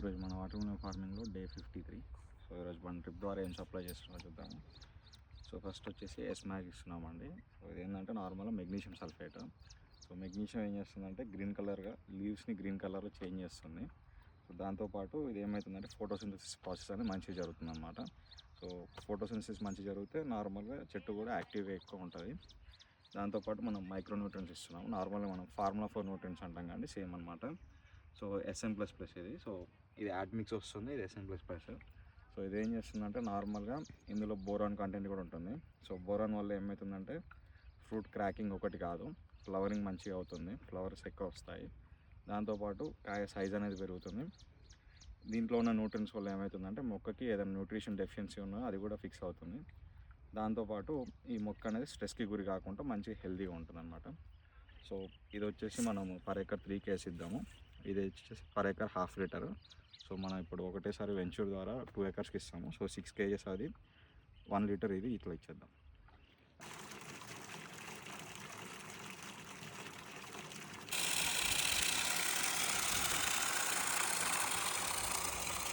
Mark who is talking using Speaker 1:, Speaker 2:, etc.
Speaker 1: ఈరోజు మన water melon ఫార్మింగ్లో day 53. So ఈరోజు మన ట్రిప్ ద్వారా ఏం సప్లై చేస్తున్నామో చూద్దాము. సో ఫస్ట్ వచ్చేసి ఎస్మాగ్ ఇస్తున్నామండి. సో ఇది ఏంటంటే నార్మల్గా మెగ్నీషియం సల్ఫేట్. సో మెగ్నీషియం ఏం చేస్తుందంటే గ్రీన్ కలర్గా లీవ్స్ని గ్రీన్ కలర్లో చేంజ్ చేస్తుంది. సో దాంతోపాటు ఇది ఏమవుతుందంటే ఫోటోసింథసిస్ ప్రాసెస్ అనేది మంచిగా జరుగుతుంది అన్నమాట. సో ఫోటోసింథసిస్ మంచిగా జరిగితే నార్మల్గా చెట్టు కూడా యాక్టివ్గా ఎక్కువ ఉంటుంది. దాంతోపాటు మనం మైక్రో న్యూట్రియన్స్ ఇస్తున్నాము. నార్మల్గా మనం ఫార్ములా 4 న్యూట్రియన్స్ అంటాం కానీ సేమ్ అనమాట. సో SM++ ఇది. సో ఇది యాడ్మిక్స్ వస్తుంది, ఇది SM++. సో ఇది ఏం చేస్తుందంటే నార్మల్గా ఇందులో బోరాన్ కంటెంట్ కూడా ఉంటుంది. సో బోరాన్ వల్ల ఏమవుతుందంటే ఫ్రూట్ క్రాకింగ్ ఒకటి కాదు, ఫ్లవరింగ్ మంచిగా అవుతుంది, ఫ్లవర్స్ ఎక్కువ వస్తాయి. దాంతోపాటు కాయ సైజ్ అనేది పెరుగుతుంది. దీంట్లో ఉన్న న్యూట్రియన్స్ వల్ల ఏమవుతుందంటే మొక్కకి ఏదైనా న్యూట్రిషన్ డెఫిషియన్సీ ఉన్నా అది కూడా ఫిక్స్ అవుతుంది. దాంతోపాటు ఈ మొక్క అనేది స్ట్రెస్కి గురి కాకుండా మంచిగా హెల్తీగా ఉంటుంది అన్నమాట. సో ఇది వచ్చేసి మనము పర్ ఎకర్ 3 kg ఇద్దాము. ఇది వచ్చేసి పర్ ఎకర్ 1/2 లీటర్. సో మనం ఇప్పుడు ఒకటేసారి వెంచర్ ద్వారా 2 acresకి ఇస్తాము. సో 6 kgs అది 1 లీటర్ ఇది ఇట్లా ఇచ్చేద్దాం.